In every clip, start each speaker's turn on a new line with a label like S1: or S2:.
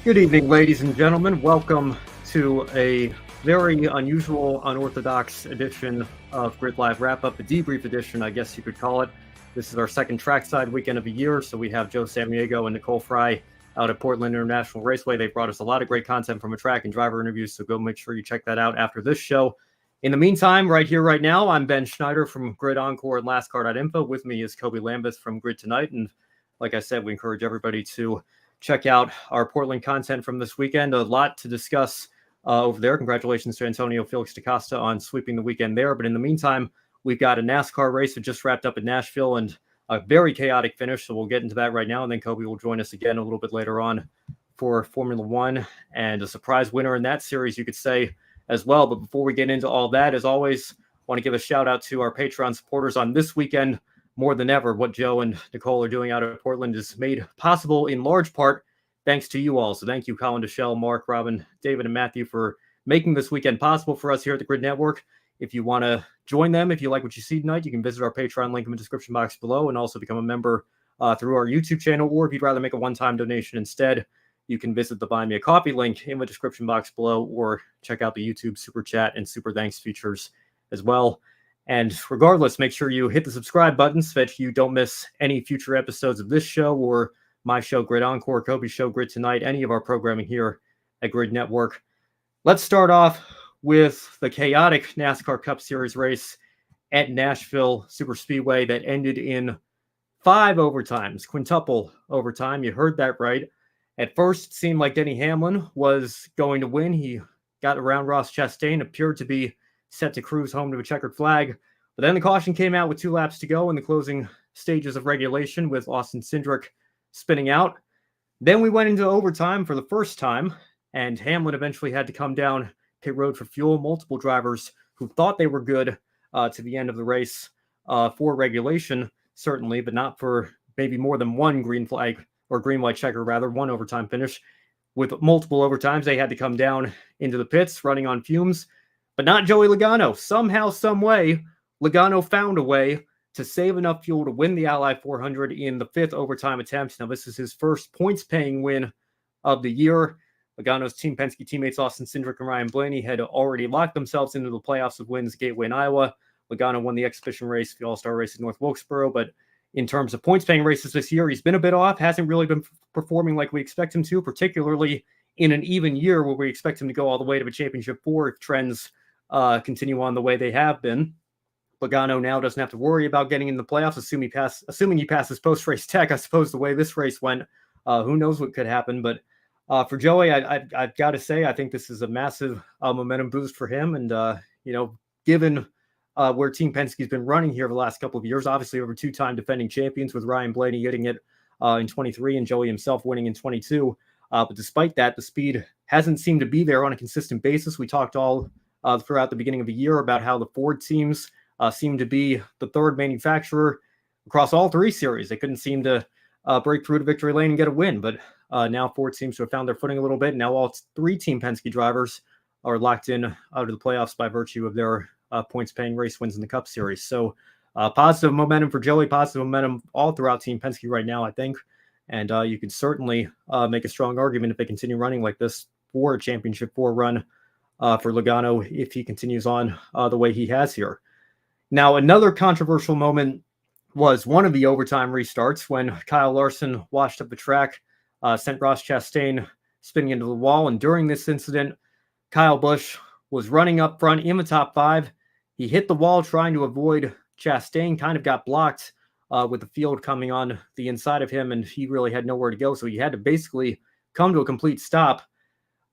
S1: Good evening, ladies and gentlemen. Welcome to a very unusual, unorthodox edition of Grid Live Wrap-Up, a debrief edition, I guess you could call it. This is our second trackside weekend of the year, so we have Joe Samaniego and Nicole Fry out at Portland International Raceway. They brought us a lot of great content from a track and driver interviews, so go make sure you check that out after this show. In the meantime, right here, right now, I'm Ben Schneider from Grid Encore and LastCar.info. With me is Kobe Lambeth from Grid Tonight, and like I said, we encourage everybody to check out our Portland content from this weekend. A lot to discuss over there. Congratulations to Antonio Felix da Costa on sweeping the weekend there. But in the meantime, we've got a NASCAR race that just wrapped up in Nashville and a very chaotic finish. So we'll get into that right now. And then Kobe will join us again a little bit later on for Formula One and a surprise winner in that series, you could say, as well. But before we get into all that, as always, I want to give a shout out to our Patreon supporters on this weekend. More than ever, what Joe and Nicole are doing out of Portland is made possible in large part thanks to you all. So thank you, Colin, Deschelle, Mark, Robin, David, and Matthew for making this weekend possible for us here at the Grid Network. If you want to join them, if you like what you see tonight, you can visit our Patreon link in the description box below and also become a member through our YouTube channel. Or if you'd rather make a one-time donation instead, you can visit the Buy Me a Coffee link in the description box below or check out the YouTube Super Chat and Super Thanks features as well. And regardless, make sure you hit the subscribe button so that you don't miss any future episodes of this show or my show, Grid Encore, Kobe's show, Grid Tonight, any of our programming here at Grid Network. Let's start off with the chaotic NASCAR Cup Series race at Nashville Superspeedway that ended in 5 overtimes, quintuple overtime. You heard that right. At first, it seemed like Denny Hamlin was going to win. He got around Ross Chastain, appeared to be set to cruise home to a checkered flag. But then the caution came out with 2 laps to go in the closing stages of regulation with Austin Cindric spinning out. Then we went into overtime for the first time, and Hamlin eventually had to come down pit road for fuel. Multiple drivers who thought they were good to the end of the race for regulation, certainly, but not for maybe more than one green flag or green white checker, rather, one overtime finish. With multiple overtimes, they had to come down into the pits running on fumes. But not Joey Logano. Somehow, some way, Logano found a way to save enough fuel to win the Ally 400 in the 5th overtime attempt. Now, this is his first points-paying win of the year. Logano's Team Penske teammates Austin Cindric and Ryan Blaney had already locked themselves into the playoffs with wins Gateway in Iowa. Logano won the exhibition race, the All-Star race in North Wilkesboro, but in terms of points-paying races this year, he's been a bit off, hasn't really been performing like we expect him to, particularly in an even year where we expect him to go all the way to a championship 4 if trends continue on the way they have been. Logano now doesn't have to worry about getting in the playoffs, assuming he passes post-race tech. I suppose the way this race went, who knows what could happen. But for Joey, I've got to say, I think this is a massive momentum boost for him. And, given where Team Penske's been running here the last couple of years, obviously over 2-time defending champions with Ryan Blaney getting it in 23 and Joey himself winning in 22. But despite that, the speed hasn't seemed to be there on a consistent basis. We talked all throughout the beginning of the year about how the Ford teams seem to be the third manufacturer across all 3 series. They couldn't seem to break through to victory lane and get a win, but now Ford seems to have found their footing a little bit. Now all 3 Team Penske drivers are locked in out of the playoffs by virtue of their points-paying race wins in the Cup Series. So positive momentum for Joey, positive momentum all throughout Team Penske right now, I think. And you could certainly make a strong argument if they continue running like this for a championship 4 run for Logano if he continues on the way he has here. Now, another controversial moment was one of the overtime restarts when Kyle Larson washed up the track, sent Ross Chastain spinning into the wall. And during this incident, Kyle Busch was running up front in the top 5. He hit the wall trying to avoid Chastain, kind of got blocked with the field coming on the inside of him, and he really had nowhere to go. So he had to basically come to a complete stop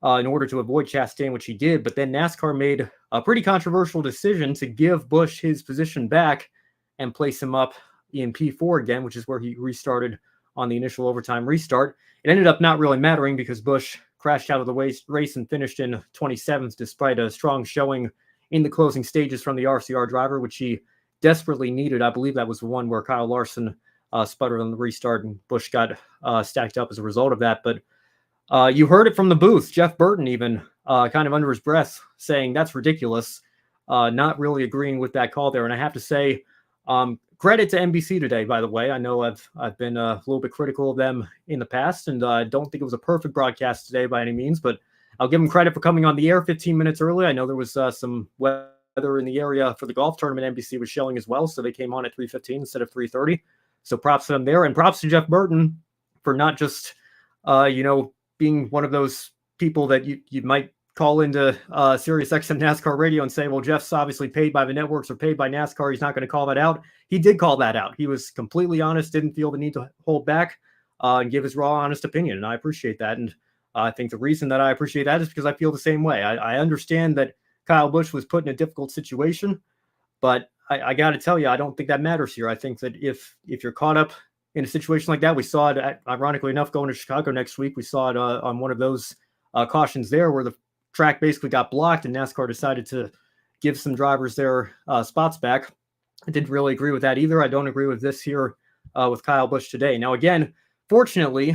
S1: in order to avoid Chastain, which he did. But then NASCAR made a pretty controversial decision to give Busch his position back and place him up in P4 again, which is where he restarted on the initial overtime restart. It ended up not really mattering because Busch crashed out of the race and finished in 27th despite a strong showing in the closing stages from the RCR driver, which he desperately needed. I believe that was the one where Kyle Larson sputtered on the restart and Busch got stacked up as a result of that. But you heard it from the booth. Jeff Burton even kind of under his breath saying that's ridiculous, not really agreeing with that call there. And I have to say, Credit to NBC today, by the way. I know I've been a little bit critical of them in the past, and I don't think it was a perfect broadcast today by any means, but I'll give them credit for coming on the air 15 minutes early. I know there was some weather in the area for the golf tournament NBC was showing as well, so they came on at 3:15 instead of 3:30. So props to them there, and props to Jeff Burton for not just being one of those people that you might call into Sirius XM NASCAR radio and say, well, Jeff's obviously paid by the networks or paid by NASCAR. He's not going to call that out. He did call that out. He was completely honest, didn't feel the need to hold back and give his raw, honest opinion. And I appreciate that. And I think the reason that I appreciate that is because I feel the same way. I understand that Kyle Busch was put in a difficult situation, but I got to tell you, I don't think that matters here. I think that if you're caught up in a situation like that, we saw it, ironically enough, going to Chicago next week. We saw it on one of those cautions there where the track basically got blocked and NASCAR decided to give some drivers their spots back. I didn't really agree with that either. I don't agree with this here with Kyle Busch today. Now, again, fortunately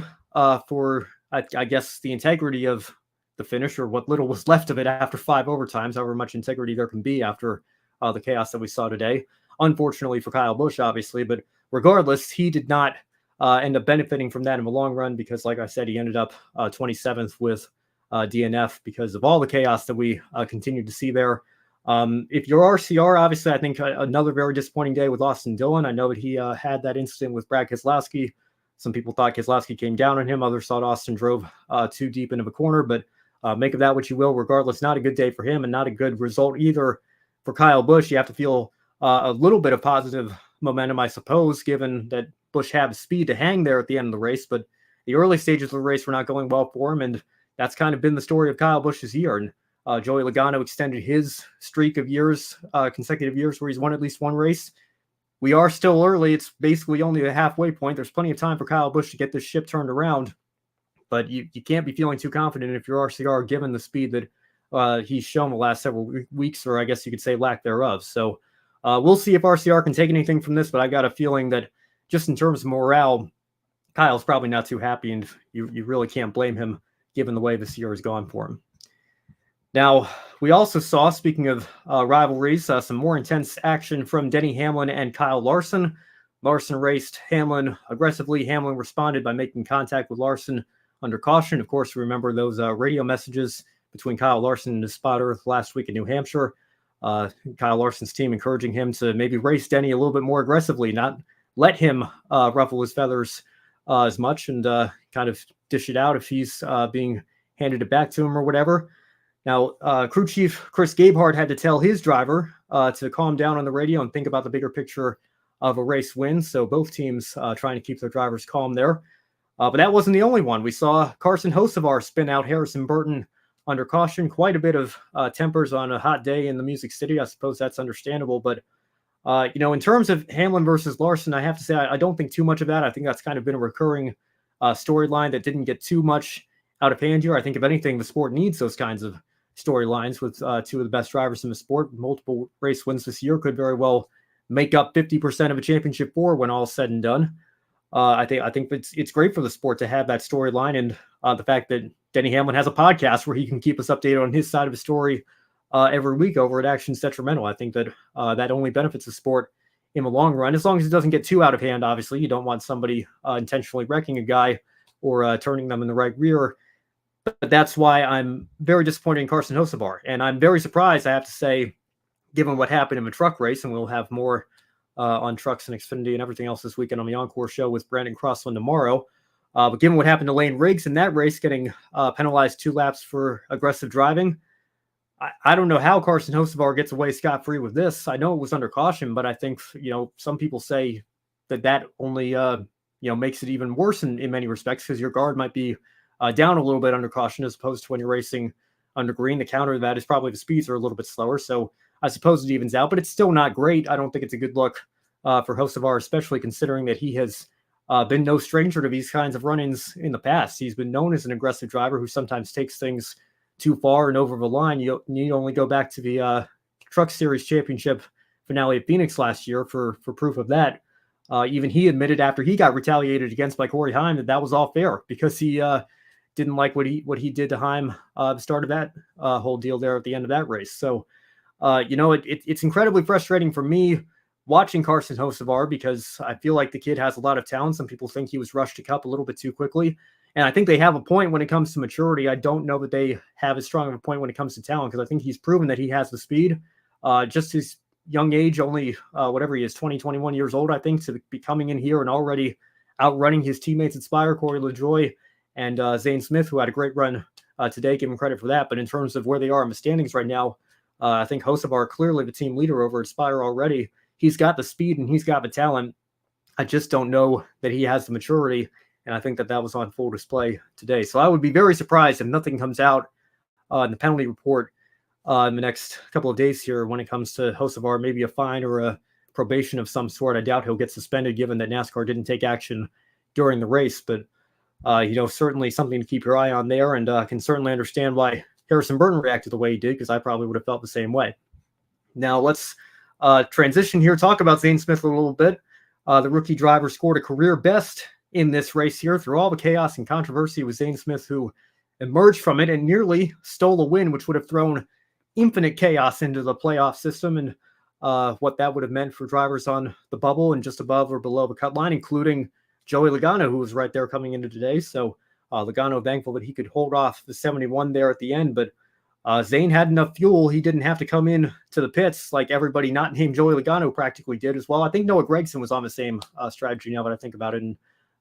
S1: for, I guess, the integrity of the finish, or what little was left of it after 5 overtimes, however much integrity there can be after the chaos that we saw today. Unfortunately for Kyle Busch, obviously, but regardless, he did not end up benefiting from that in the long run because, like I said, he ended up 27th with DNF because of all the chaos that we continued to see there. If you're RCR, obviously, I think another very disappointing day with Austin Dillon. I know that he had that incident with Brad Keselowski. Some people thought Keselowski came down on him. Others thought Austin drove too deep into the corner, but make of that what you will. Regardless, not a good day for him and not a good result either for Kyle Busch. You have to feel a little bit of positive momentum, I suppose, given that Busch had speed to hang there at the end of the race, but the early stages of the race were not going well for him, and that's kind of been the story of Kyle Busch this year. And Joey Logano extended his streak of years, consecutive years where he's won at least one race. We are still early. It's basically only the halfway point. There's plenty of time for Kyle Busch to get this ship turned around, but you can't be feeling too confident if you're RCR, given the speed that he's shown the last several weeks, or I guess you could say lack thereof. So we'll see if RCR can take anything from this, but I got a feeling that just in terms of morale, Kyle's probably not too happy, and you really can't blame him given the way this year has gone for him. Now, we also saw, speaking of rivalries, some more intense action from Denny Hamlin and Kyle Larson. Larson raced Hamlin aggressively. Hamlin responded by making contact with Larson under caution. Of course, remember those radio messages between Kyle Larson and his spotter last week in New Hampshire. Kyle Larson's team encouraging him to maybe race Denny a little bit more aggressively, not let him ruffle his feathers as much, and kind of dish it out if he's being handed it back to him or whatever. Now, crew chief Chris Gabehart had to tell his driver to calm down on the radio and think about the bigger picture of a race win. So both teams trying to keep their drivers calm there. But that wasn't the only one. We saw Carson Hocevar spin out Harrison Burton under caution. Quite a bit of tempers on a hot day in the Music City. I suppose that's understandable. But, in terms of Hamlin versus Larson, I have to say I don't think too much of that. I think that's kind of been a recurring storyline that didn't get too much out of hand here. I think, if anything, the sport needs those kinds of storylines with two of the best drivers in the sport. Multiple race wins this year could very well make up 50% of a championship four when all is said and done. I think it's great for the sport to have that storyline, and the fact that Denny Hamlin has a podcast where he can keep us updated on his side of the story every week over at Actions Detrimental. I think that that only benefits the sport in the long run, as long as it doesn't get too out of hand. Obviously, you don't want somebody intentionally wrecking a guy or turning them in the right rear. But that's why I'm very disappointed in Carson Hocevar. And I'm very surprised, I have to say, given what happened in the truck race, and we'll have more on trucks and Xfinity and everything else this weekend on the Encore show with Brandon Crossland tomorrow. But given what happened to Lane Riggs in that race, getting penalized 2 laps for aggressive driving, I don't know how Carson Hocevar gets away scot-free with this. I know it was under caution, but I think, some people say that only, makes it even worse in many respects, because your guard might be down a little bit under caution as opposed to when you're racing under green. The counter to that is probably the speeds are a little bit slower. So I suppose it evens out, but it's still not great. I don't think it's a good look for Hocevar, especially considering that he has been no stranger to these kinds of run-ins in the past. He's been known as an aggressive driver who sometimes takes things too far and over the line. You need only go back to the Truck Series Championship finale at Phoenix last year for proof of that. Even he admitted after he got retaliated against by Corey Heim that was all fair, because he didn't like what he did to Heim the start of that whole deal there at the end of that race. So, it's incredibly frustrating for me watching Carson Hocevar because I feel like the kid has a lot of talent. Some people think he was rushed to Cup a little bit too quickly. And I think they have a point when it comes to maturity. I don't know that they have as strong of a point when it comes to talent because I think he's proven that he has the speed. Just his young age, only whatever he is, 20, 21 years old, I think, to be coming in here and already outrunning his teammates at Spire, Corey LaJoie and Zane Smith, who had a great run today. Give him credit for that. But in terms of where they are in the standings right now, I think Hocevar clearly the team leader over at Spire already. He's got the speed and he's got the talent. I just don't know that he has the maturity. And I think that was on full display today. So I would be very surprised if nothing comes out in the penalty report in the next couple of days here when it comes to Hocevar, maybe a fine or a probation of some sort. I doubt he'll get suspended given that NASCAR didn't take action during the race. But, certainly something to keep your eye on there. And can certainly understand why Harrison Burton reacted the way he did because I probably would have felt the same way. Now let's transition here, talk about Zane Smith a little bit. The rookie driver scored a career best in this race here through all the chaos and controversy. It was Zane Smith who emerged from it and nearly stole a win, which would have thrown infinite chaos into the playoff system and what that would have meant for drivers on the bubble and just above or below the cut line, including Joey Logano, who was right there coming into today. So Logano thankful that he could hold off the 71 there at the end, but Zane had enough fuel. He didn't have to come in to the pits like everybody not named Joey Logano practically did as well. I think Noah Gragson was on the same strategy now that I think about it. And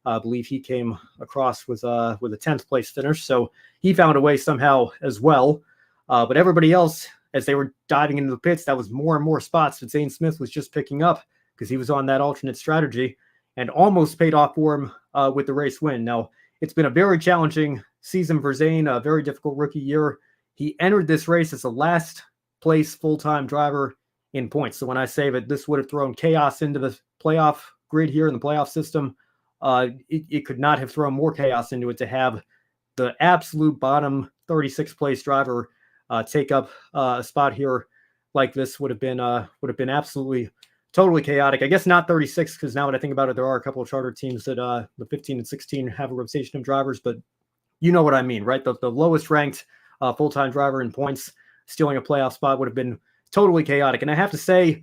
S1: I believe he came across with a 10th place finish. So he found a way somehow as well. But everybody else, as they were diving into the pits, that was more and more spots that Zane Smith was just picking up because he was on that alternate strategy and almost paid off for him with the race win. Now, it's been a very challenging season for Zane, a very difficult rookie year. He entered this race as the last place full-time driver in points. So when I say that this would have thrown chaos into the playoff grid here in the playoff system, it could not have thrown more chaos into it to have the absolute bottom 36th place driver take up a spot here like this would have been absolutely totally chaotic. I guess not 36 because now that I think about it, there are a couple of charter teams that the 15 and 16 have a rotation of drivers, but you know what I mean, right? The lowest ranked full-time driver in points stealing a playoff spot would have been totally chaotic. And I have to say,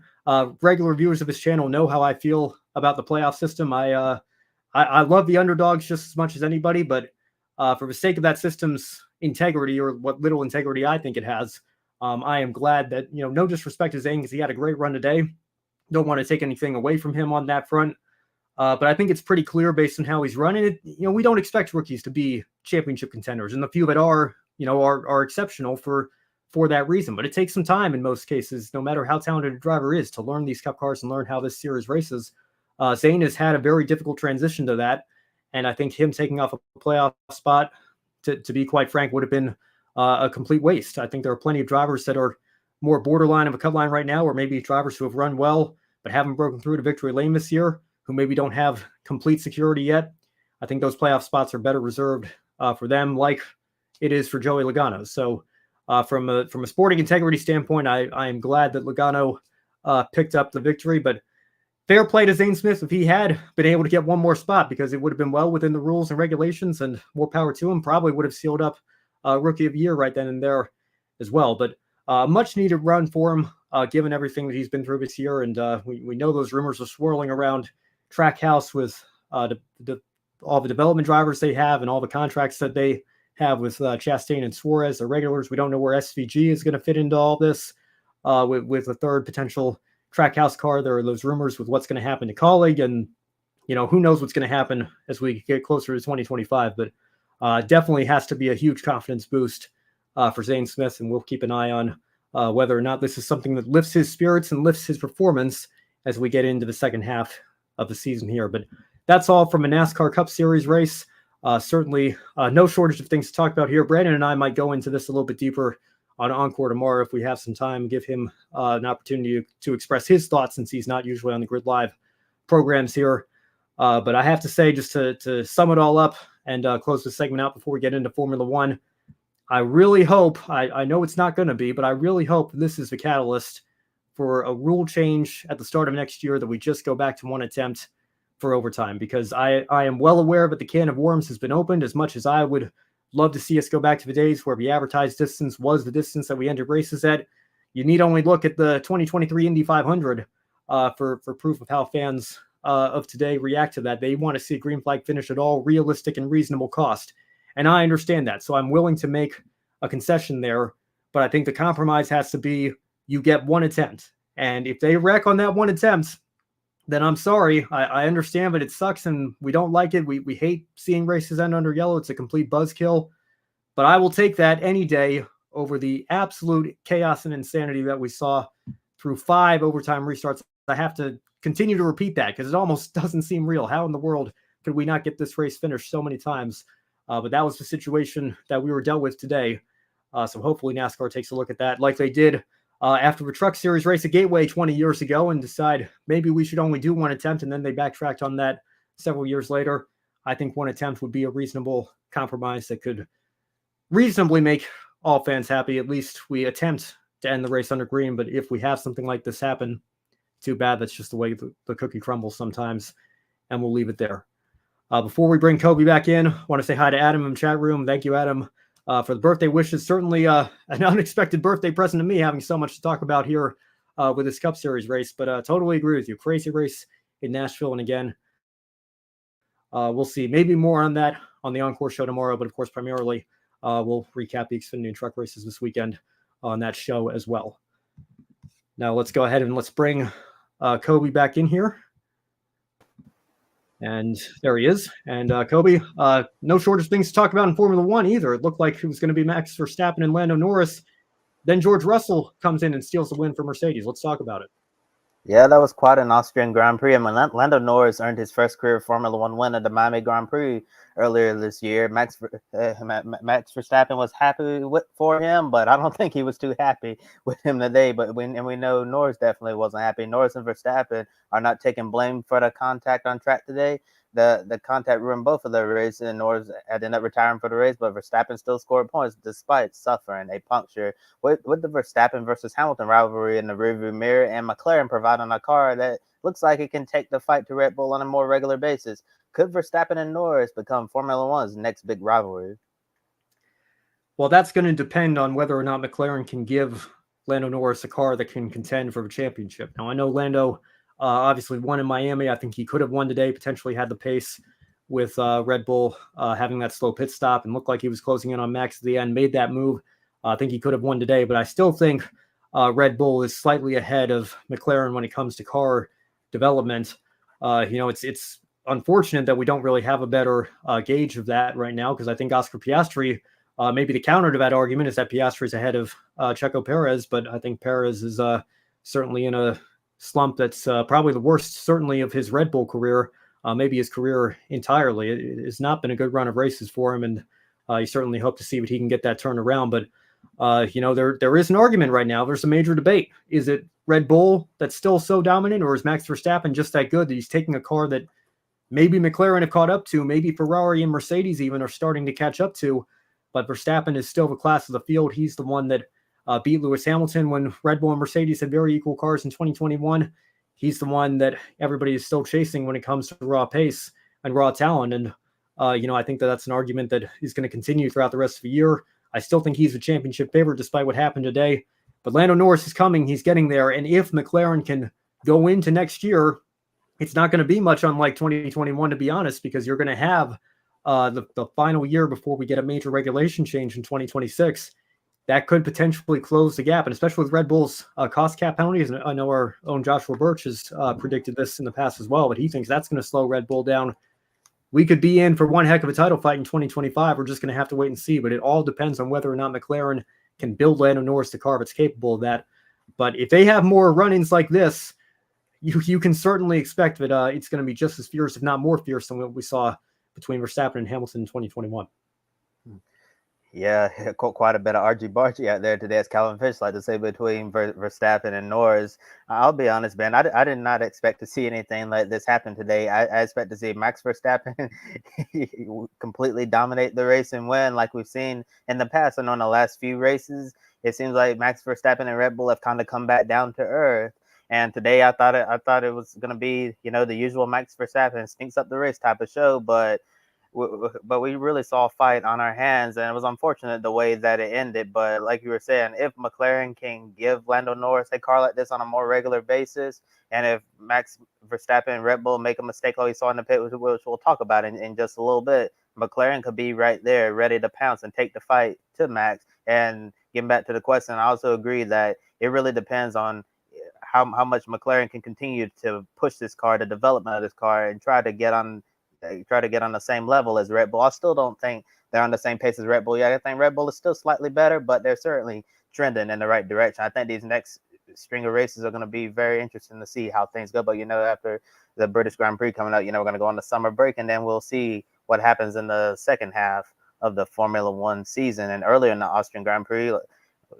S1: regular viewers of this channel know how I feel about the playoff system. I love the underdogs just as much as anybody, but for the sake of that system's integrity or what little integrity I think it has, I am glad that, no disrespect to Zane because he had a great run today. Don't want to take anything away from him on that front. But I think it's pretty clear based on how he's running it. We don't expect rookies to be championship contenders, and the few that are exceptional for that reason. But it takes some time in most cases, no matter how talented a driver is, to learn these Cup cars and learn how this series races. Zane has had a very difficult transition to that, and I think him taking off a playoff spot, to be quite frank, would have been a complete waste. I think there are plenty of drivers that are more borderline of a cut line right now, or maybe drivers who have run well but haven't broken through to victory lane this year, who maybe don't have complete security yet. I think those playoff spots are better reserved for them, like it is for Joey Logano. So from a sporting integrity standpoint, I am glad that Logano picked up the victory, but fair play to Zane Smith if he had been able to get one more spot, because it would have been well within the rules and regulations, and more power to him. Probably would have sealed up Rookie of the Year right then and there as well. But much needed run for him, given everything that he's been through this year. And we know those rumors are swirling around Trackhouse with all the development drivers they have and all the contracts that they have with Chastain and Suarez, the regulars. We don't know where SVG is going to fit into all this with a third potential Trackhouse car. There are those rumors with what's going to happen to Colleague, and who knows what's going to happen as we get closer to 2025. But definitely has to be a huge confidence boost for Zane Smith, and we'll keep an eye on whether or not this is something that lifts his spirits and lifts his performance as we get into the second half of the season here. But that's all from a NASCAR Cup Series race. Certainly no shortage of things to talk about here. Brandon and I might go into this a little bit deeper on Encore tomorrow if we have some time, give him an opportunity to express his thoughts, since he's not usually on the Grid Live programs here. But I have to say, just to sum it all up and close this segment out before we get into Formula One, I really hope, I know it's not going to be, but I really hope this is the catalyst for a rule change at the start of next year, that we just go back to one attempt for overtime, because I am well aware that the can of worms has been opened. As much as I would love to see us go back to the days where the advertised distance was the distance that we entered races at, you need only look at the 2023 Indy 500 for proof of how fans of today react to that. They want to see a green flag finish at all realistic and reasonable cost. And I understand that. So I'm willing to make a concession there. But I think the compromise has to be you get one attempt. And if they wreck on that one attempt, then I'm sorry. I understand, but it sucks and we don't like it. We hate seeing races end under yellow. It's a complete buzzkill. But I will take that any day over the absolute chaos and insanity that we saw through 5 overtime restarts. I have to continue to repeat that because it almost doesn't seem real. How in the world could we not get this race finished so many times? But that was the situation that we were dealt with today. So hopefully NASCAR takes a look at that like they did after the Truck Series race at Gateway 20 years ago and decide maybe we should only do one attempt, and then they backtracked on that several years later. I think one attempt would be a reasonable compromise that could reasonably make all fans happy. At least we attempt to end the race under green, but if we have something like this happen, too bad. That's just the way the cookie crumbles sometimes, and we'll leave it there. Before we bring Kobe back in, I want to say hi to Adam in the chat room. Thank you, Adam, for the birthday wishes. Certainly an unexpected birthday present to me, having so much to talk about here with this Cup Series race, but totally agree with you. Crazy race in Nashville, and again, we'll see. Maybe more on that on the Encore show tomorrow, but of course, primarily, we'll recap the Xfinity and truck races this weekend on that show as well. Now let's go ahead and let's bring Kobe back in here. And there he is. And Kobe, no shortage of things to talk about in Formula One either. It looked like it was going to be Max Verstappen and Lando Norris. Then George Russell comes in and steals the win for Mercedes. Let's talk about it.
S2: Yeah, that was quite an Austrian Grand Prix. I mean, Lando Norris earned his first career Formula One win at the Miami Grand Prix earlier this year. Max Verstappen was happy for him, but I don't think he was too happy with him today. But we know Norris definitely wasn't happy. Norris and Verstappen are not taking blame for the contact on track today. The contact ruined both of their races, and Norris ended up retiring for the race, but Verstappen still scored points despite suffering a puncture. With the Verstappen versus Hamilton rivalry in the rearview mirror and McLaren providing a car that looks like it can take the fight to Red Bull on a more regular basis, could Verstappen and Norris become Formula One's next big rivalry?
S1: Well, that's going to depend on whether or not McLaren can give Lando Norris a car that can contend for a championship. Now, I know Lando obviously won in Miami. I think he could have won today, potentially had the pace with Red Bull having that slow pit stop and looked like he was closing in on Max at the end, made that move. I think he could have won today, but I still think Red Bull is slightly ahead of McLaren when it comes to car development. It's unfortunate that we don't really have a better gauge of that right now, because I think Oscar Piastri, maybe the counter to that argument is that Piastri is ahead of Checo Perez, but I think Perez is certainly in a slump that's probably the worst, certainly, of his Red Bull career, maybe his career entirely. It has not been a good run of races for him, and you certainly hope to see what he can get that turned around. But there is an argument right now. There's a major debate. Is it Red Bull that's still so dominant, or is Max Verstappen just that good that he's taking a car that maybe McLaren have caught up to, maybe Ferrari and Mercedes even are starting to catch up to, but Verstappen is still the class of the field. He's the one that beat Lewis Hamilton when Red Bull and Mercedes had very equal cars in 2021. He's the one that everybody is still chasing when it comes to raw pace and raw talent. And, I think that's an argument that is going to continue throughout the rest of the year. I still think he's a championship favorite despite what happened today. But Lando Norris is coming. He's getting there. And if McLaren can go into next year, it's not going to be much unlike 2021, to be honest, because you're going to have the final year before we get a major regulation change in 2026. That could potentially close the gap, and especially with Red Bull's cost cap penalties. And I know our own Joshua Birch has predicted this in the past as well, but he thinks that's going to slow Red Bull down. We could be in for one heck of a title fight in 2025. We're just going to have to wait and see, but it all depends on whether or not McLaren can build Lando Norris the car that's capable of that. But if they have more run-ins like this, you can certainly expect that it's going to be just as fierce, if not more fierce, than what we saw between Verstappen and Hamilton in 2021.
S2: Yeah, quite a bit of argy-bargy out there today, as Calvin Fish like to say, between Verstappen and Norris. I'll be honest, Ben, I did not expect to see anything like this happen today. I expect to see Max Verstappen completely dominate the race and win like we've seen in the past. And on the last few races, it seems like Max Verstappen and Red Bull have kind of come back down to earth. And today I thought it was going to be, the usual Max Verstappen stinks up the race type of show, but but we really saw a fight on our hands, and it was unfortunate the way that it ended. But like you were saying, if McLaren can give Lando Norris a car like this on a more regular basis, and if Max Verstappen and Red Bull make a mistake like we saw in the pit, which we'll talk about in just a little bit, McLaren could be right there, ready to pounce and take the fight to Max. And getting back to the question, I also agree that it really depends on how much McLaren can continue to push this car, the development of this car, and try to get on the same level as Red Bull. I still don't think they're on the same pace as Red Bull. Yeah, I think Red Bull is still slightly better, but they're certainly trending in the right direction. I think these next string of races are going to be very interesting to see how things go. But, after the British Grand Prix coming up, we're going to go on the summer break, and then we'll see what happens in the second half of the Formula One season. And earlier in the Austrian Grand Prix,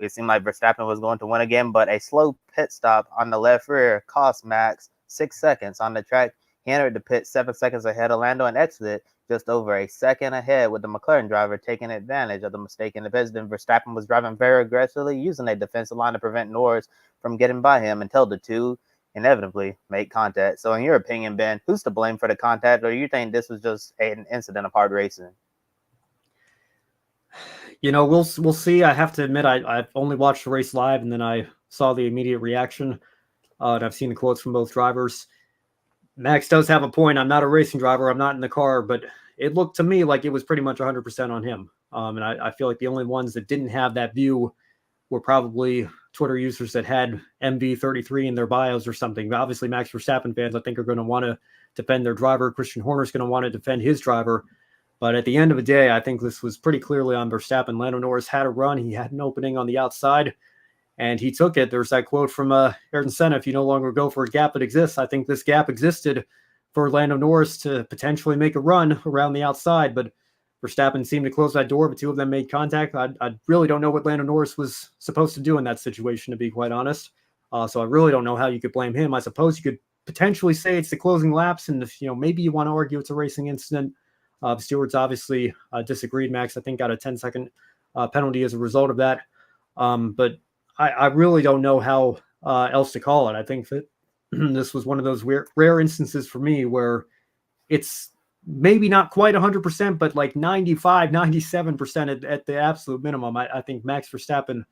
S2: it seemed like Verstappen was going to win again, but a slow pit stop on the left rear cost Max 6 seconds on the track. He entered the pit 7 seconds ahead of Lando and exited just over a second ahead, with the McLaren driver taking advantage of the mistake in the pits. Then Verstappen was driving very aggressively, using a defensive line to prevent Norris from getting by him until the two inevitably make contact. So in your opinion, Ben, who's to blame for the contact, or you think this was just an incident of hard racing?
S1: We'll see. I have to admit, I've only watched the race live, and then I saw the immediate reaction, and I've seen the quotes from both drivers. Max does have a point. I'm not a racing driver. I'm not in the car, but it looked to me like it was pretty much 100% on him. And I feel like the only ones that didn't have that view were probably Twitter users that had MV33 in their bios or something. But obviously, Max Verstappen fans, I think, are going to want to defend their driver. Christian Horner's going to want to defend his driver. But at the end of the day, I think this was pretty clearly on Verstappen. Lando Norris had a run. He had an opening on the outside, and he took it. There's that quote from Ayrton Senna, if you no longer go for a gap that exists. I think this gap existed for Lando Norris to potentially make a run around the outside, but Verstappen seemed to close that door, but two of them made contact. I really don't know what Lando Norris was supposed to do in that situation, to be quite honest. So I really don't know how you could blame him. I suppose you could potentially say it's the closing laps, and if, maybe you want to argue it's a racing incident. Stewards obviously disagreed. Max, I think, got a 10-second penalty as a result of that. But I really don't know how else to call it. I think that this was one of those rare instances for me where it's maybe not quite 100%, but like 95, 97% at the absolute minimum. I think Max Verstappen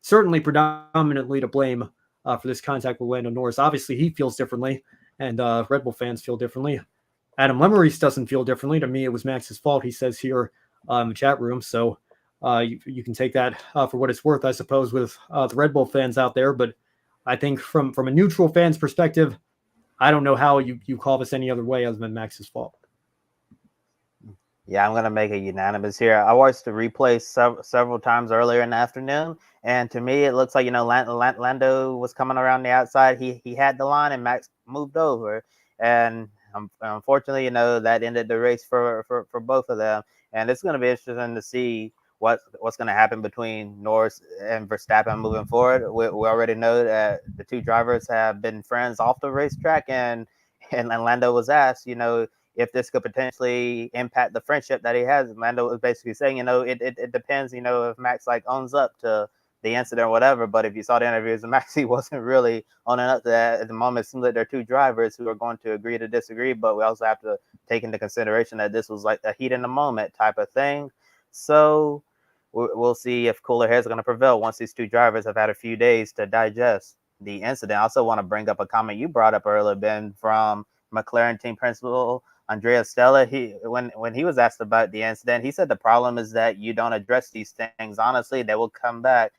S1: certainly predominantly to blame for this contact with Lando Norris. Obviously, he feels differently, and Red Bull fans feel differently. Adam Lemmeries doesn't feel differently. To me, it was Max's fault, he says here in the chat room. So you can take that for what it's worth, I suppose, with the Red Bull fans out there. But I think from a neutral fan's perspective, I don't know how you call this any other way other than Max's fault.
S2: Yeah, I'm going to make it unanimous here. I watched the replay several times earlier in the afternoon, and to me, it looks like, Lando was coming around the outside. He had the line, and Max moved over. And unfortunately, that ended the race for both of them. And it's going to be interesting to see what's going to happen between Norris and Verstappen moving forward. We already know that the two drivers have been friends off the racetrack, and Lando was asked, if this could potentially impact the friendship that he has. And Lando was basically saying, it depends, if Max owns up to the incident or whatever. But if you saw the interviews of Max, he wasn't really owning up to that. At the moment, it seems like there are two drivers who are going to agree to disagree, but we also have to take into consideration that this was like a heat in the moment type of thing. So we'll see if cooler heads are going to prevail once these two drivers have had a few days to digest the incident. I also want to bring up a comment you brought up earlier, Ben, from McLaren team principal Andrea Stella. When he was asked about the incident, he said the problem is that you don't address these things honestly. They will come back.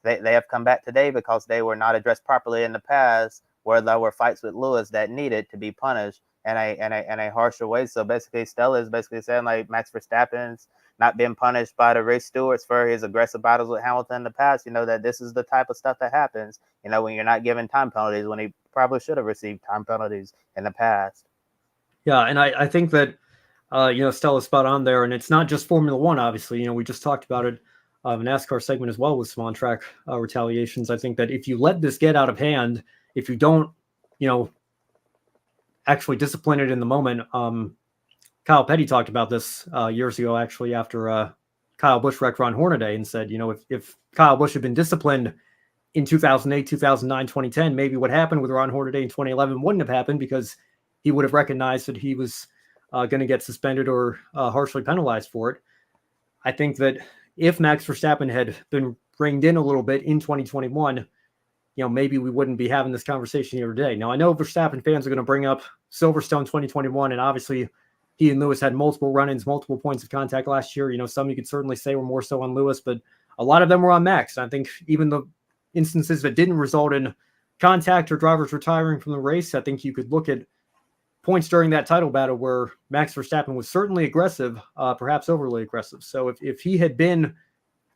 S2: They have come back today because they were not addressed properly in the past, where there were fights with Lewis that needed to be punished in a harsher way. So basically, Stella is basically saying like Max Verstappen's not being punished by the race stewards for his aggressive battles with Hamilton in the past. That this is the type of stuff that happens, when you're not given time penalties, when he probably should have received time penalties in the past.
S1: Yeah, and I think that, Stella's spot on there. And it's not just Formula One, obviously. We just talked about it in NASCAR segment as well with some on-track retaliations. I think that if you let this get out of hand, if you don't, actually discipline it in the moment, Kyle Petty talked about this years ago, actually, after Kyle Busch wrecked Ron Hornaday, and said, if Kyle Busch had been disciplined in 2008, 2009, 2010, maybe what happened with Ron Hornaday in 2011 wouldn't have happened, because he would have recognized that he was going to get suspended or harshly penalized for it. I think that if Max Verstappen had been reined in a little bit in 2021, maybe we wouldn't be having this conversation here today. Now, I know Verstappen fans are going to bring up Silverstone 2021, and obviously he and Lewis had multiple run-ins, multiple points of contact last year. Some you could certainly say were more so on Lewis, but a lot of them were on Max. I think even the instances that didn't result in contact or drivers retiring from the race, I think you could look at points during that title battle where Max Verstappen was certainly aggressive, perhaps overly aggressive. So if he had been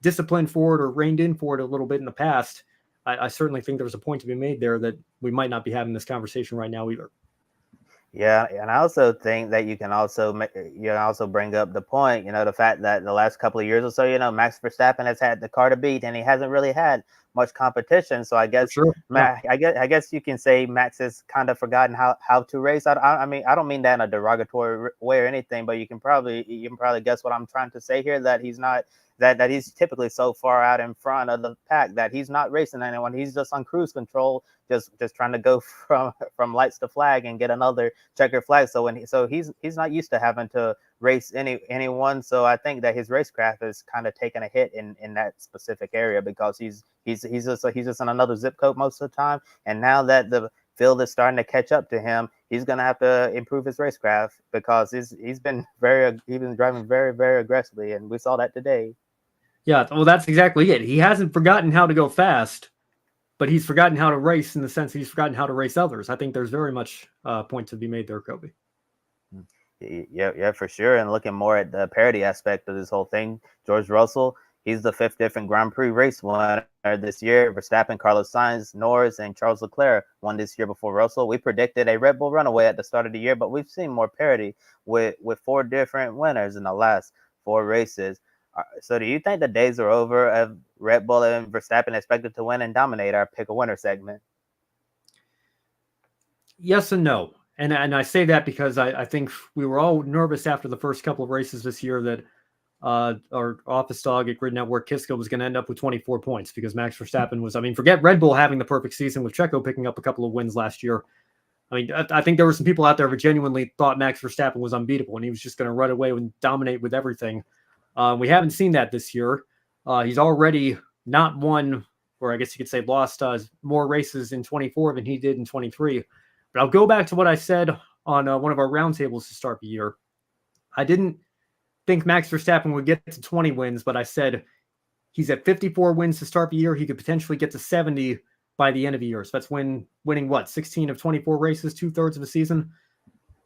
S1: disciplined for it or reined in for it a little bit in the past, I certainly think there's a point to be made there that we might not be having this conversation right now either.
S2: Yeah, and I also think that you can also bring up the point, the fact that the last couple of years or so, Max Verstappen has had the car to beat, and he hasn't really had much competition. So I guess,
S1: sure. Yeah.
S2: I guess you can say Max has kind of forgotten how to race. I mean, I don't mean that in a derogatory way or anything, but you can probably guess what I'm trying to say here, that he's not. That he's typically so far out in front of the pack that he's not racing anyone. He's just on cruise control, just trying to go from lights to flag and get another checkered flag. So he's not used to having to race anyone. So I think that his racecraft is kind of taking a hit in that specific area, because he's just in another zip code most of the time. And now that the field is starting to catch up to him, he's going to have to improve his racecraft, because he's been driving very, very aggressively, and we saw that today.
S1: Yeah, well, that's exactly it. He hasn't forgotten how to go fast, but he's forgotten how to race, in the sense that he's forgotten how to race others. I think there's very much a point to be made there, Kobe.
S2: Yeah, for sure. And looking more at the parity aspect of this whole thing, George Russell, he's the 5th different Grand Prix race winner this year. Verstappen, Carlos Sainz, Norris, and Charles Leclerc won this year before Russell. We predicted a Red Bull runaway at the start of the year, but we've seen more parity with 4 different winners in the last 4 races. So do you think the days are over of Red Bull and Verstappen expected to win and dominate our pick a winner segment?
S1: Yes and no. And I say that because I think we were all nervous after the first couple of races this year that our office dog at Grid Network, Kiska, was going to end up with 24 points, because Max Verstappen was, forget Red Bull having the perfect season with Checo picking up a couple of wins last year. I think there were some people out there who genuinely thought Max Verstappen was unbeatable and he was just going to run away and dominate with everything. We haven't seen that this year. He's already not won, or I guess you could say lost, more races in 24 than he did in 23. But I'll go back to what I said on one of our roundtables to start the year. I didn't think Max Verstappen would get to 20 wins, but I said he's at 54 wins to start the year. He could potentially get to 70 by the end of the year. So that's winning 16 of 24 races, 2/3 of a season.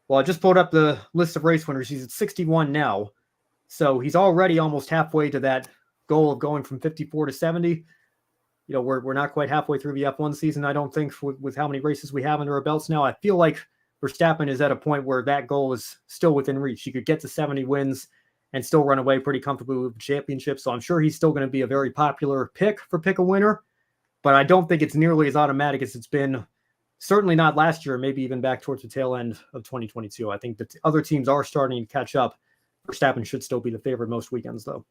S1: Well, I just pulled up the list of race winners. He's at 61 now. So he's already almost halfway to that goal of going from 54 to 70. We're not quite halfway through the F1 season, I don't think, with how many races we have under our belts now. I feel like Verstappen is at a point where that goal is still within reach. He could get to 70 wins and still run away pretty comfortably with the championship. So I'm sure he's still going to be a very popular pick for pick a winner, but I don't think it's nearly as automatic as it's been. Certainly not last year, maybe even back towards the tail end of 2022. I think that other teams are starting to catch up. Verstappen should still be the favorite most weekends, though.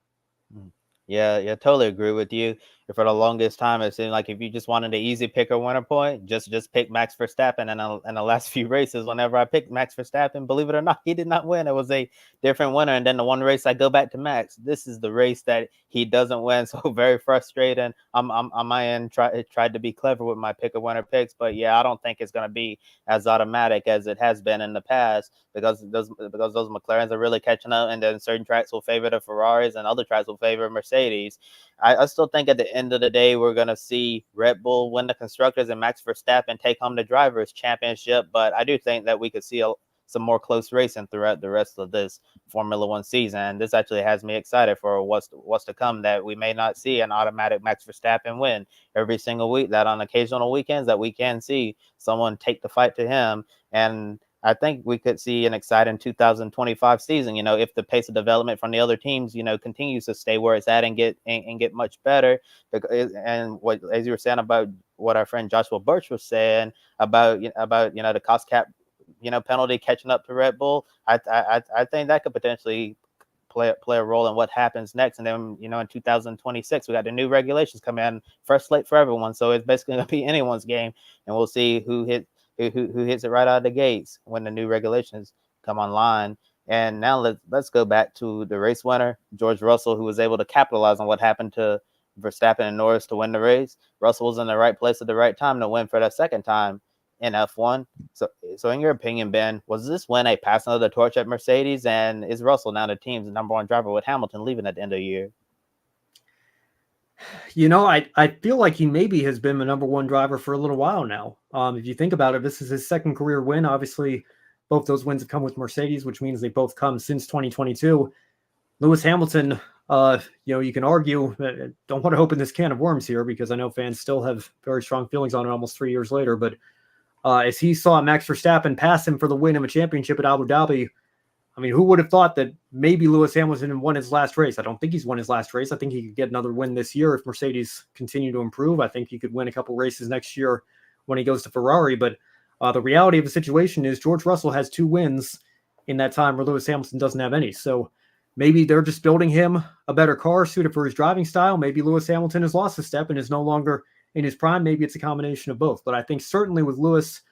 S2: Yeah, totally agree with you. For the longest time, it seemed like if you just wanted an easy pick or winner point, just pick Max Verstappen. And in the last few races, whenever I picked Max Verstappen, believe it or not, he did not win. It was a different winner. And then the one race I go back to Max, this is the race that he doesn't win. So very frustrating. I'm on my end, tried to be clever with my pick or winner picks, but yeah, I don't think it's going to be as automatic as it has been in the past, because those McLarens are really catching up, and then certain tracks will favor the Ferraris and other tracks will favor Mercedes. I still think at the end of the day, we're going to see Red Bull win the Constructors and Max Verstappen take home the Drivers' Championship. But I do think that we could see some more close racing throughout the rest of this Formula One season. This actually has me excited for what's to come, that we may not see an automatic Max Verstappen win every single week, that on occasional weekends that we can see someone take the fight to him. And I think we could see an exciting 2025 season, if the pace of development from the other teams, continues to stay where it's at and get much better. And what, as you were saying about what our friend Joshua Birch was saying about the cost cap, penalty catching up to Red Bull, I think that could potentially play a role in what happens next. And then, in 2026, we got the new regulations come in, first slate for everyone. So it's basically going to be anyone's game, and we'll see who hits it right out of the gates when the new regulations come online. And now let's go back to the race winner, George Russell, who was able to capitalize on what happened to Verstappen and Norris to win the race. Russell was in the right place at the right time to win for the second time in F1. So in your opinion, Ben, was this win a passing of the torch at Mercedes? And is Russell now the team's number one driver with Hamilton leaving at the end of the year?
S1: I feel like he maybe has been the number one driver for a little while now. If you think about it, this is his second career win. Obviously, both those wins have come with Mercedes, which means they both come since 2022. Lewis Hamilton, you can argue, don't want to open this can of worms here because I know fans still have very strong feelings on it almost 3 years later. But as he saw Max Verstappen pass him for the win of a championship at Abu Dhabi, I mean, who would have thought that maybe Lewis Hamilton won his last race? I don't think he's won his last race. I think he could get another win this year if Mercedes continue to improve. I think he could win a couple races next year when he goes to Ferrari. But the reality of the situation is George Russell has 2 wins in that time where Lewis Hamilton doesn't have any. So maybe they're just building him a better car suited for his driving style. Maybe Lewis Hamilton has lost a step and is no longer in his prime. Maybe it's a combination of both. But I think certainly with Lewis,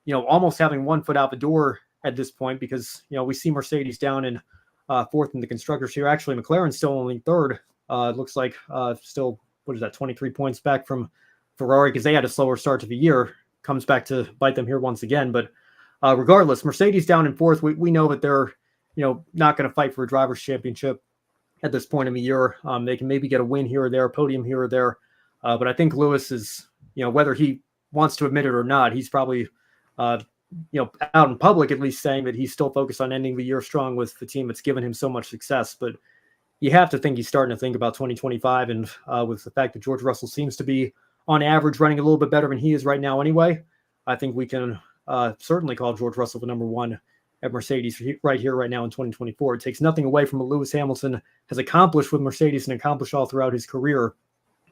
S1: almost having one foot out the door at this point, because we see Mercedes down in 4th in the constructors here. Actually, McLaren's still only 3rd. It looks like still, 23 points back from Ferrari because they had a slower start to the year. Comes back to bite them here once again. But regardless, Mercedes down in 4th. We know that they're not going to fight for a driver's championship at this point in the year. They can maybe get a win here or there, a podium here or there. But I think Lewis is, whether he wants to admit it or not, he's probably out in public at least saying that he's still focused on ending the year strong with the team that's given him so much success. But you have to think he's starting to think about 2025. And with the fact that George Russell seems to be on average running a little bit better than he is right now anyway, I think we can certainly call George Russell the number one at Mercedes right here, right now in 2024. It takes nothing away from what Lewis Hamilton has accomplished with Mercedes and accomplished all throughout his career.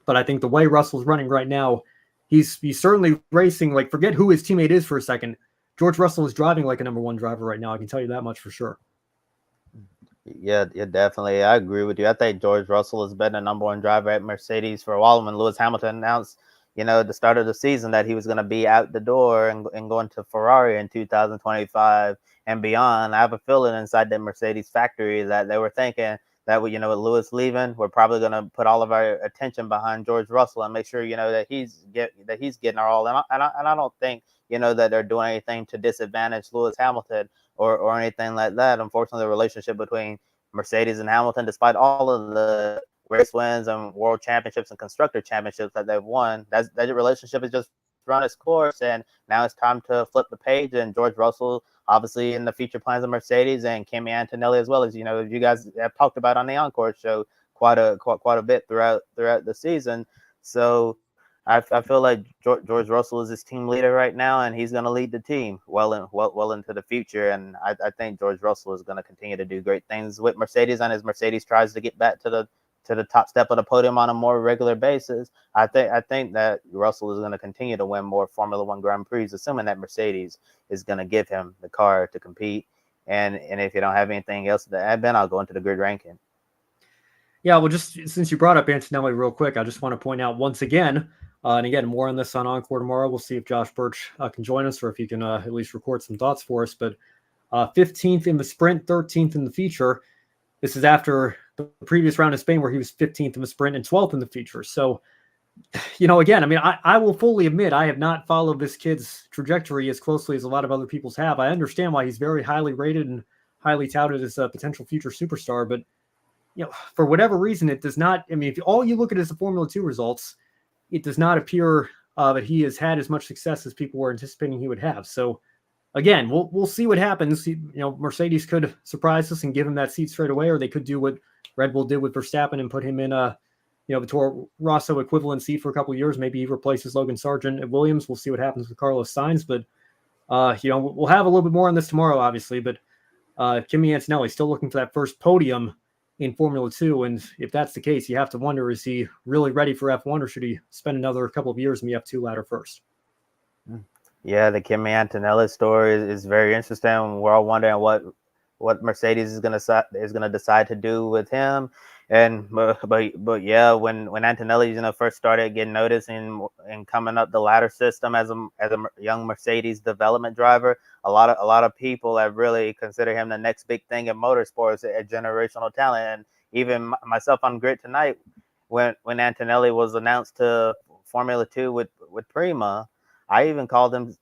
S1: But I think the way Russell's running right now, he's certainly racing, like, forget who his teammate is for a second. George Russell is driving like a number one driver right now. I can tell you that much for sure.
S2: Yeah, definitely. I agree with you. I think George Russell has been the number one driver at Mercedes for a while. When Lewis Hamilton announced, at the start of the season that he was going to be out the door and going to Ferrari in 2025 and beyond, I have a feeling inside the Mercedes factory that they were thinking that, with Lewis leaving, we're probably going to put all of our attention behind George Russell and make sure, that he's getting our all. And I don't think, that they're doing anything to disadvantage Lewis Hamilton or anything like that. Unfortunately, the relationship between Mercedes and Hamilton, despite all of the race wins and world championships and constructor championships that they've won, that relationship has just run its course. And now it's time to flip the page. And George Russell, obviously, in the future plans of Mercedes, and Kimi Antonelli as well, as you guys have talked about on the Encore show quite a bit throughout the season. So I feel like George Russell is his team leader right now, and he's going to lead the team well into the future. And I think George Russell is going to continue to do great things with Mercedes, and as Mercedes tries to get back to the top step of the podium on a more regular basis, I think that Russell is going to continue to win more Formula One Grand Prix, assuming that Mercedes is going to give him the car to compete. And if you don't have anything else to add, Ben, I'll go into the grid ranking.
S1: Yeah, well, just since you brought up Antonelli real quick, I just want to point out once again, and again, more on this on Encore tomorrow. We'll see if Josh Birch can join us or if he can at least record some thoughts for us. But 15th in the sprint, 13th in the feature. This is after the previous round in Spain where he was 15th in the sprint and 12th in the feature. So, again, I mean, I will fully admit I have not followed this kid's trajectory as closely as a lot of other people's have. I understand why he's very highly rated and highly touted as a potential future superstar, but for whatever reason, it does not. I mean, if all you look at is the Formula 2 results, it does not appear that he has had as much success as people were anticipating he would have. So, again, we'll see what happens. Mercedes could surprise us and give him that seat straight away, or they could do what Red Bull did with Verstappen and put him in the Toro Rosso equivalent seat for a couple of years. Maybe he replaces Logan Sargent at Williams. We'll see what happens with Carlos Sainz, but we'll have a little bit more on this tomorrow, obviously. But Kimi Antonelli still looking for that first podium in Formula 2, and if that's the case, you have to wonder, is he really ready for F1, or should he spend another couple of years in the F2 ladder first?
S2: Yeah, the Kimi Antonelli story is very interesting. We're all wondering what Mercedes is going to decide to do with him. And but yeah, when Antonelli first started getting noticed and coming up the ladder system as a young Mercedes development driver, a lot of people have really considered him the next big thing in motorsports, a generational talent. And even myself on Grid Tonight, when Antonelli was announced to Formula Two with Prima, I even called him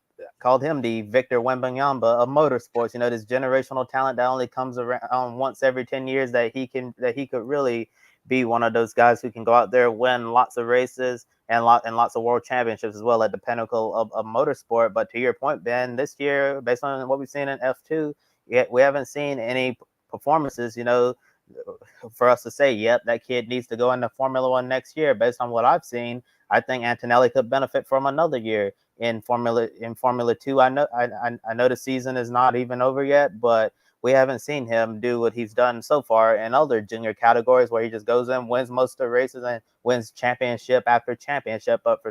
S2: the Victor Wembanyama of motorsports. This generational talent that only comes around once every 10 years, that he could really be one of those guys who can go out there, win lots of races and lots of world championships as well at the pinnacle of motorsport. But to your point, Ben, this year, based on what we've seen in F2, yet we haven't seen any performances, for us to say, yep, that kid needs to go into Formula One next year. Based on what I've seen, I think Antonelli could benefit from another year in Formula Two. I know the season is not even over yet, but we haven't seen him do what he's done so far in other junior categories, where he just goes in, wins most of the races, and wins championship after championship. But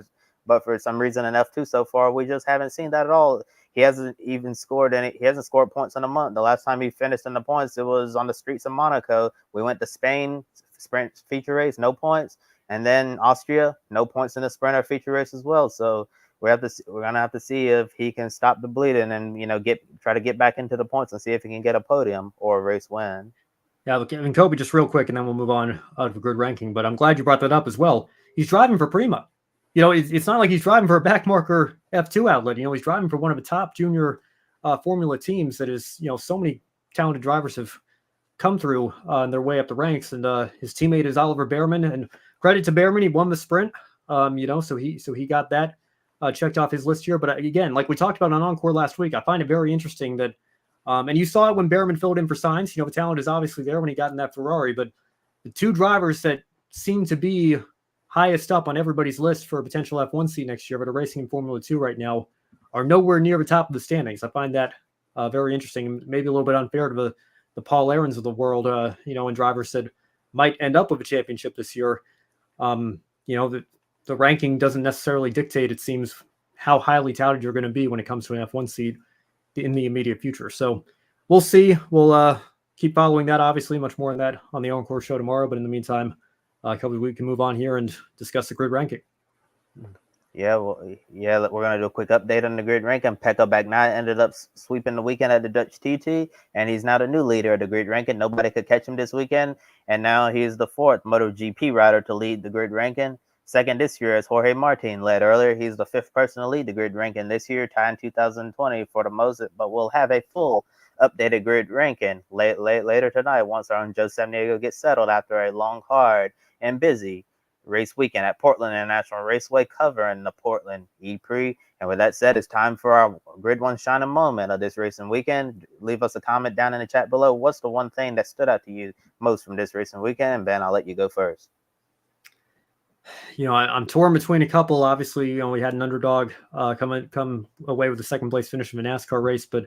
S2: for some reason in F2 so far, we just haven't seen that at all. He hasn't even scored any. He hasn't scored points in a month. The last time he finished in the points, it was on the streets of Monaco. We went to Spain, sprint feature race, no points, and then Austria, no points in the sprinter feature race as well. So we're gonna have to see if he can stop the bleeding and try to get back into the points and see if he can get a podium or a race win.
S1: Yeah, look, and Kobe, just real quick, and then we'll move on out of a grid ranking. But I'm glad you brought that up as well. He's driving for Prima. It's not like he's driving for a backmarker F2 outlet. He's driving for one of the top junior Formula teams that is, so many talented drivers have come through on their way up the ranks. And his teammate is Oliver Behrman. And credit to Behrman, he won the sprint. So he got that checked off his list here. But again, like we talked about on Encore last week, I find it very interesting that, and you saw it when Behrman filled in for Sainz. The talent is obviously there when he got in that Ferrari. But the two drivers that seem to be highest up on everybody's list for a potential F1 seat next year, but are racing in Formula 2 right now, are nowhere near the top of the standings. I find that very interesting, maybe a little bit unfair to the Paul Aarons of the world, and drivers that might end up with a championship this year. The ranking doesn't necessarily dictate, it seems, how highly touted you're going to be when it comes to an F1 seat in the immediate future. So we'll see. We'll keep following that, obviously, much more on that on the Encore show tomorrow. But in the meantime, we can move on here and discuss the grid ranking.
S2: Yeah, we're gonna do a quick update on the grid ranking. Pecco Bagnaia ended up sweeping the weekend at the Dutch TT, and he's now the new leader of the grid ranking. Nobody could catch him this weekend, and now he's the fourth MotoGP rider to lead the grid ranking. Second this year, as Jorge Martin led earlier. He's the fifth person to lead the grid ranking this year, tying 2020 for the most. But we'll have a full updated grid ranking later tonight once our own Joe Samaniego gets settled after a long, hard, and busy race weekend at Portland International Raceway, covering the Portland E-Prix. And with that said, it's time for our Grid One shining moment of this racing weekend. Leave us a comment down in the chat below. What's the one thing that stood out to you most from this racing weekend? And Ben, I'll let you go first.
S1: I'm torn between a couple. Obviously, we had an underdog come away with a second place finish of a NASCAR race, but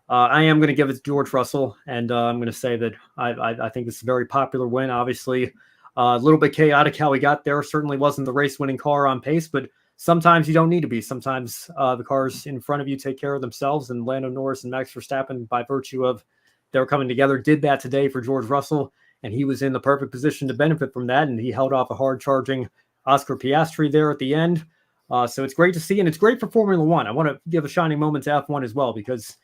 S1: I am going to give it to George Russell, and I'm going to say that I think this is a very popular win. Obviously, a little bit chaotic how he got there. Certainly wasn't the race-winning car on pace, but sometimes you don't need to be. Sometimes the cars in front of you take care of themselves, and Lando Norris and Max Verstappen, by virtue of their coming together, did that today for George Russell, and he was in the perfect position to benefit from that, and he held off a hard-charging Oscar Piastri there at the end. So it's great to see, and it's great for Formula One. I want to give a shining moment to F1 as well, because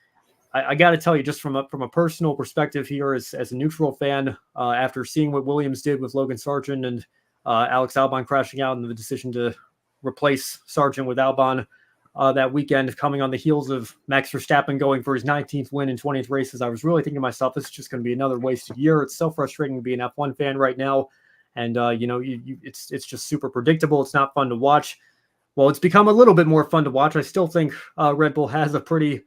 S1: I got to tell you, just from a personal perspective here, as a neutral fan, after seeing what Williams did with Logan Sargent and Alex Albon crashing out, and the decision to replace Sargent with Albon that weekend, coming on the heels of Max Verstappen going for his 19th win in 20th races, I was really thinking to myself, this is just going to be another wasted year. It's so frustrating to be an F1 fan right now. And, it's just super predictable. It's not fun to watch. Well, it's become a little bit more fun to watch. I still think Red Bull has a pretty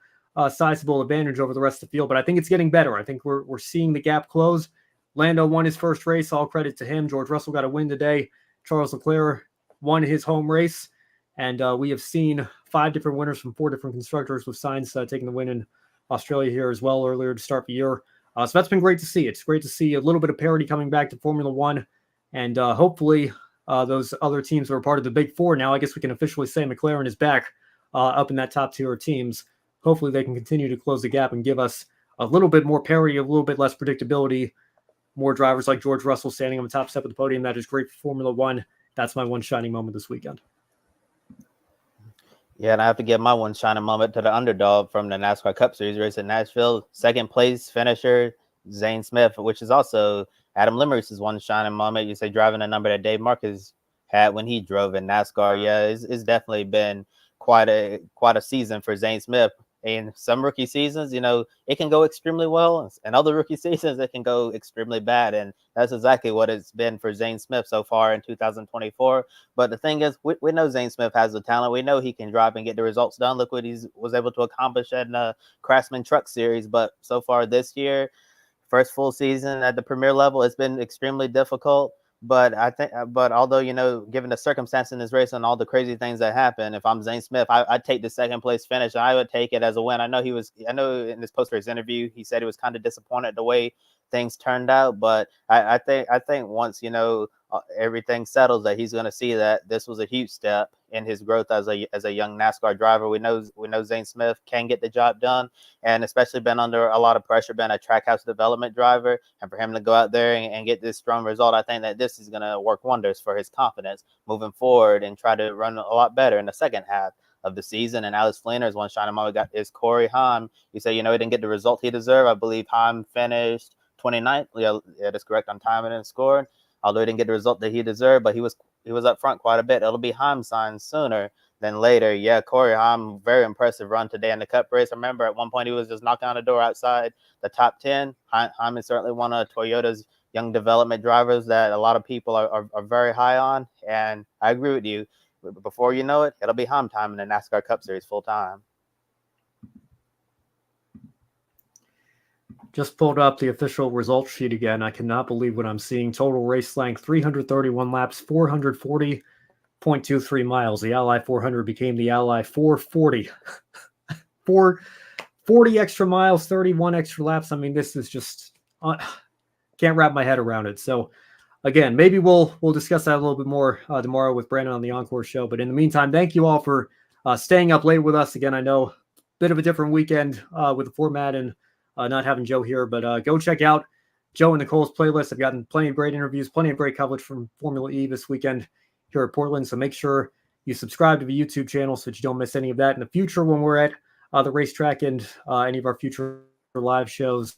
S1: sizable advantage over the rest of the field, but I think it's getting better. I think we're seeing the gap close. Lando won his first race. All credit to him. George Russell got a win today. Charles Leclerc won his home race. And we have seen 5 different winners from 4 different constructors, with Sainz taking the win in Australia here as well earlier to start the year. So that's been great to see. It's great to see a little bit of parity coming back to Formula One. And hopefully those other teams that are part of the Big Four now, I guess we can officially say McLaren is back up in that top tier of teams. Hopefully they can continue to close the gap and give us a little bit more parity, a little bit less predictability more drivers like George Russell standing on the top step of the podium. That is great for Formula One. That's my one shining moment this weekend.
S2: Yeah, and I have to give my one shining moment to the underdog from the NASCAR Cup Series race in Nashville. Second place finisher, Zane Smith, which is also Adam Limerick's one shining moment. You say driving the number that Dave Marcus had when he drove in NASCAR. Yeah, it's definitely been quite a season for Zane Smith. In some rookie seasons, it can go extremely well, and other rookie seasons it can go extremely bad, and that's exactly what it's been for Zane Smith so far in 2024. But the thing is, we know Zane Smith has the talent. We know he can drive and get the results done. Look what he was able to accomplish in the Craftsman Truck Series. But so far this year, first full season at the premier level, it's been extremely difficult. But although, given the circumstance in this race and all the crazy things that happen, if I'm Zane Smith, I'd take the second place finish. I would take it as a win. I know in this post-race interview, he said he was kind of disappointed the way things turned out. But I think once, everything settles, that he's going to see that this was a huge step in his growth as a young NASCAR driver. We know Zane Smith can get the job done, and especially been under a lot of pressure, been a trackhouse development driver, and for him to go out there and get this strong result, I think that this is going to work wonders for his confidence moving forward and try to run a lot better in the second half of the season. And Alex Fleener's one shining moment is Corey Haim. You say, he didn't get the result he deserved. I believe Haim finished 29th. Yeah, that's correct on time and scored. Although he didn't get the result that he deserved, but he was up front quite a bit. It'll be Haim signs sooner than later. Yeah, Corey Haim, very impressive run today in the Cup race. I remember at one point he was just knocking on the door outside the top 10. Haim is certainly one of Toyota's young development drivers that a lot of people are very high on. And I agree with you. Before you know it, it'll be Haim time in the NASCAR Cup Series full time.
S1: Just pulled up the official results sheet again. I cannot believe what I'm seeing. Total race length, 331 laps, 440.23 miles. The Ally 400 became the Ally 440. 40 extra miles, 31 extra laps. I mean, this is just can't wrap my head around it. So, again, maybe we'll discuss that a little bit more tomorrow with Brandon on the Encore show. But in the meantime, thank you all for staying up late with us. Again, I know a bit of a different weekend with the format and not having Joe here, but go check out Joe and Nicole's playlist. I've gotten plenty of great interviews, plenty of great coverage from Formula E this weekend here at Portland. So make sure you subscribe to the YouTube channel so that you don't miss any of that in the future when we're at the racetrack and any of our future live shows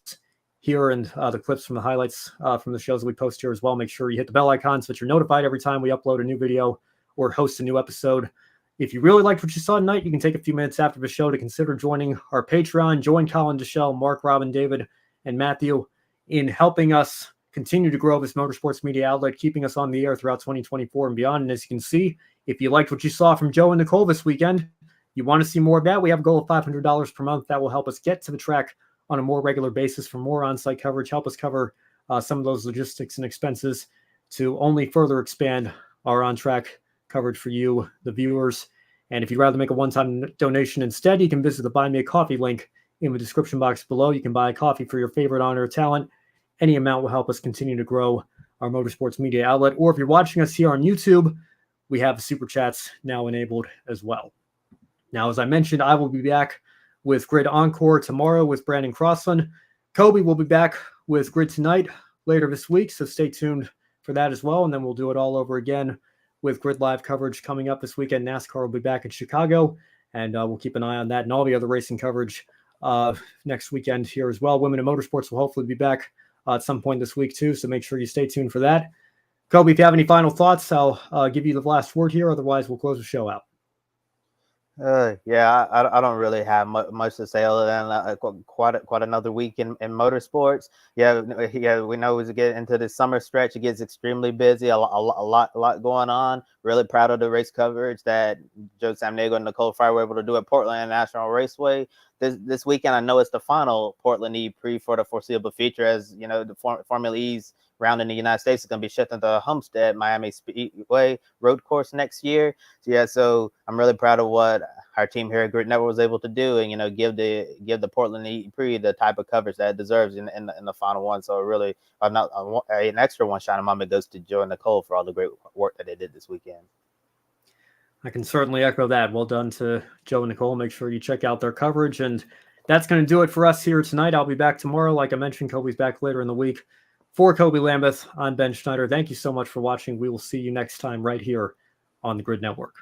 S1: here and the clips from the highlights from the shows that we post here as well. Make sure you hit the bell icon so that you're notified every time we upload a new video or host a new episode. If you really liked what you saw tonight, you can take a few minutes after the show to consider joining our Patreon. Join Colin, Deshelle, Mark, Robin, David, and Matthew in helping us continue to grow this motorsports media outlet, keeping us on the air throughout 2024 and beyond. And as you can see, if you liked what you saw from Joe and Nicole this weekend, you want to see more of that, we have a goal of $500 per month. That will help us get to the track on a more regular basis for more on-site coverage, help us cover some of those logistics and expenses to only further expand our on-track coverage for you, the viewers. And if you'd rather make a one-time donation instead, you can visit the Buy Me a Coffee link in the description box below. You can buy a coffee for your favorite honor or talent. Any amount will help us continue to grow our motorsports media outlet. Or if you're watching us here on YouTube, we have the super chats now enabled as well. Now, as I mentioned, I will be back with Grid Encore tomorrow with Brandon Crossland. Kobe will be back with Grid Tonight later this week, so stay tuned for that as well. And then we'll do it all over again with Grid Live coverage coming up this weekend. NASCAR will be back in Chicago, and we'll keep an eye on that and all the other racing coverage next weekend here as well. Women in Motorsports will hopefully be back at some point this week too, so make sure you stay tuned for that. Kobe, if you have any final thoughts, I'll give you the last word here. Otherwise, we'll close the show out.
S2: Yeah, I don't really have much to say other than quite another week in motorsports. Yeah, we know as we get into the summer stretch, it gets extremely busy. A lot going on. Really proud of the race coverage that Joe Samnego and Nicole Fryer were able to do at Portland International Raceway this weekend. I know it's the final Portland E Prix for the foreseeable future, as you know the Formula E's round in the United States is going to be shifting to Homestead Miami Speedway road course next year. So I'm really proud of what our team here at Grid Network was able to do, and give the Portland E Prix the type of coverage that it deserves in the final one. So really, an extra one shining moment goes to Joe and Nicole for all the great work that they did this weekend.
S1: I can certainly echo that. Well done to Joe and Nicole. Make sure you check out their coverage. And that's going to do it for us here tonight. I'll be back tomorrow. Like I mentioned, Kobe's back later in the week For Kobe Lambeth, I'm Ben Schneider. Thank you so much for watching. We will see you next time right here on the Grid Network.